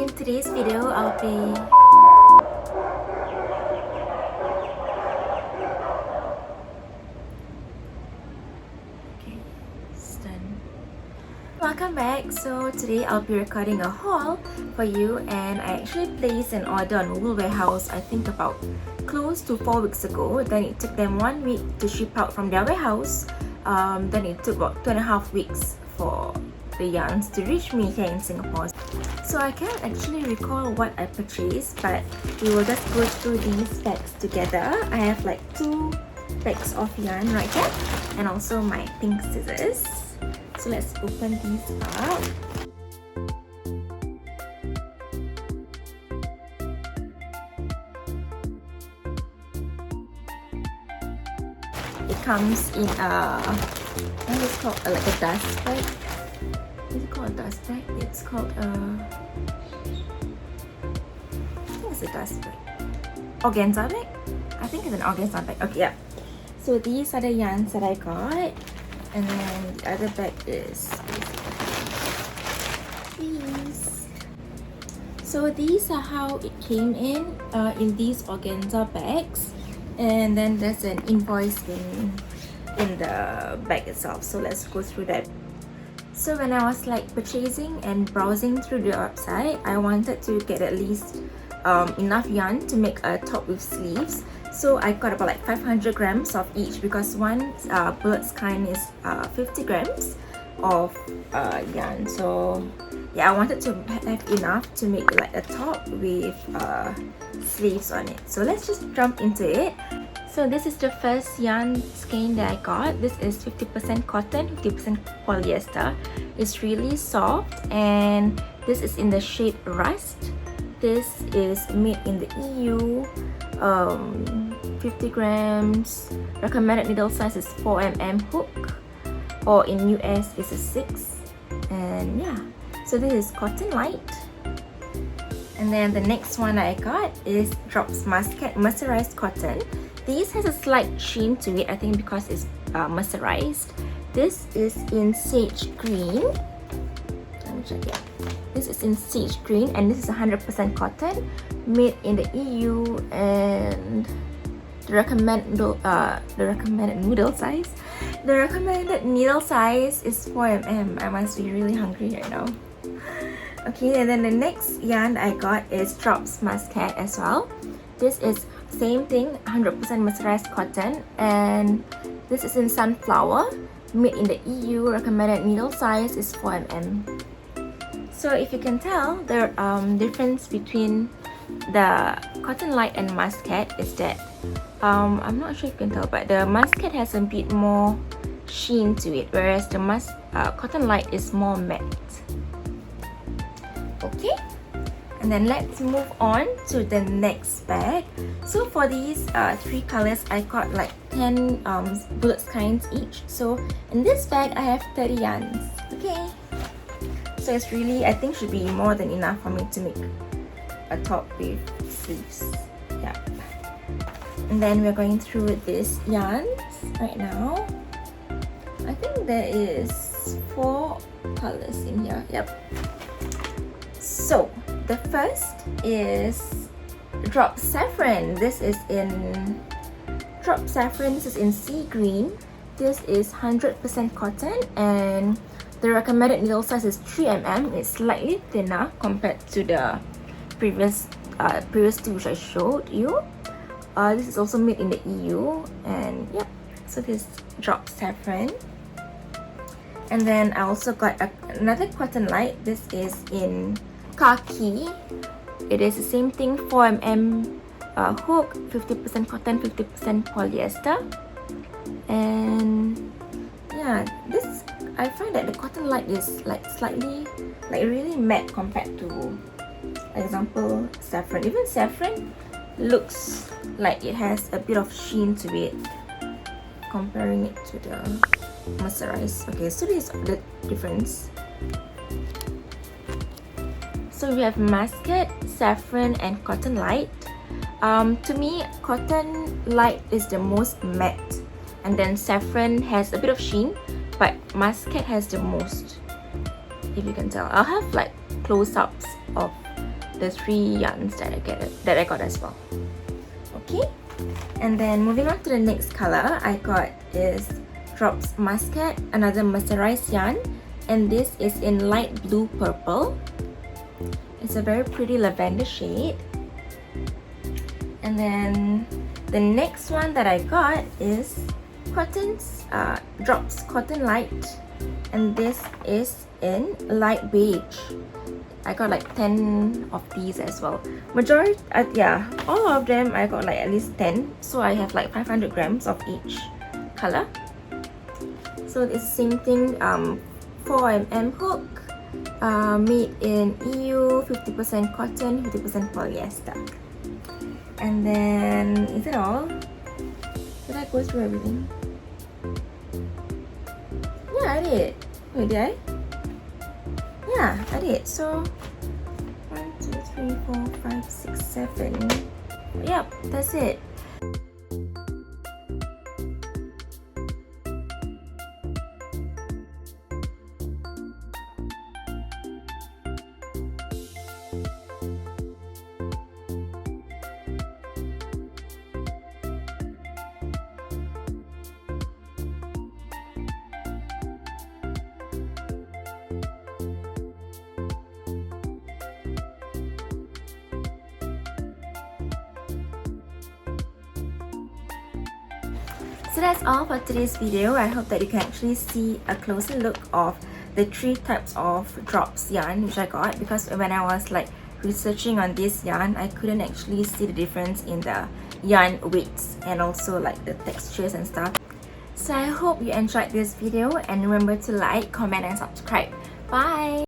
In today's video, I'll be Welcome back. So today I'll be recording a haul for you, and I actually placed an order on Wool Warehouse I think about close to 4 weeks ago. Then it took them 1 week to ship out from their warehouse. Then it took about 2.5 weeks for the yarns to reach me here in Singapore. So I can't actually recall what I purchased, but we will just go through these bags together. I have like 2 bags of yarn right here and also my pink scissors. So let's open these up. It comes in what is it called? Like a dust bag. Is it called a dust bag? It's called I think it's a dust bag. Organza bag? I think it's an organza bag. Okay, yeah. So these are the yarns that I got. And then the other bag is these. So these are how it came in these organza bags. And then there's an invoice in the bag itself. So let's go through that. So when I was like purchasing and browsing through the website, I wanted to get at least enough yarn to make a top with sleeves. So I got about like 500 grams of each, because one bullet's kind is 50 grams of yarn. So yeah, I wanted to have enough to make like a top with sleeves on it. So let's just jump into it. So this is the first yarn skein that I got. This is 50% cotton, 50% polyester. It's really soft, and this is in the shade Rust. This is made in the EU. 50 grams. Recommended needle size is 4mm hook, or in US is a 6. And yeah, so this is cotton light. And then the next one I got is Drops Muskat mercerized cotton. This has a slight sheen to it, I think because it's mercerized. This is in sage green. Let me check it. This is in sage green, and this is 100% cotton, made in the EU, and the recommended needle size. The recommended needle size is 4mm. I must be really hungry right now. Okay, and then the next yarn I got is Drops Muskat as well. This is same thing, 100% mercerized cotton, and this is in sunflower, made in the EU. Recommended needle size is 4mm. So if you can tell, the difference between the cotton light and muskat is that I'm not sure if you can tell, but the muskat has a bit more sheen to it, whereas the cotton light is more matte. Okay, and then let's move on to the next bag. So for these 3 colors, I got like 10 bullet kinds each. So in this bag, I have 30 yarns. Okay. So it's really, I think, should be more than enough for me to make a top with sleeves. Yeah. And then we're going through these yarns right now. I think there is 4 colors in here. Yep. So the first is Drop Safran. This is in Drop Safran. This is in sea green. This is 100% cotton, and the recommended needle size is 3mm. It's slightly thinner compared to the previous two which I showed you. This is also made in the EU, and yep. So this Drop Safran. And then I also got another cotton light. This is in Khaki. It is the same thing, 4mm hook, 50% cotton, 50% polyester. And yeah, this, I find that the cotton light is like slightly, like really matte compared to, example, Safran. Even Safran looks like it has a bit of sheen to it, comparing it to the mercerized. Okay, so this is the difference. So we have Muskat, Safran, and Cotton Light. To me, Cotton Light is the most matte, and then Safran has a bit of sheen, but Muskat has the most, if you can tell. I'll have like close-ups of the 3 yarns that I got as well. Okay, and then moving on to the next color I got is Drops Muskat, another mercerized yarn, and this is in light blue purple. It's a very pretty lavender shade. And then the next one that I got is Drops Cotton Light, and this is in light beige. I got like 10 of these as well. Majority, yeah, all of them I got like at least 10. So I have like 500 grams of each color. So it's the same thing, 4mm hook, made in EU, 50% cotton, 50% polyester. And then, is it all? Did I go through everything? Yeah, I did. Wait, did I? Yeah, I did. So 1, 2, 3, 4, 5, 6, 7. Yep, that's it. So that's all for today's video. I hope that you can actually see a closer look of the 3 types of drops yarn which I got, because when I was like researching on this yarn, I couldn't actually see the difference in the yarn weights and also like the textures and stuff. So I hope you enjoyed this video, and remember to like, comment and subscribe. Bye!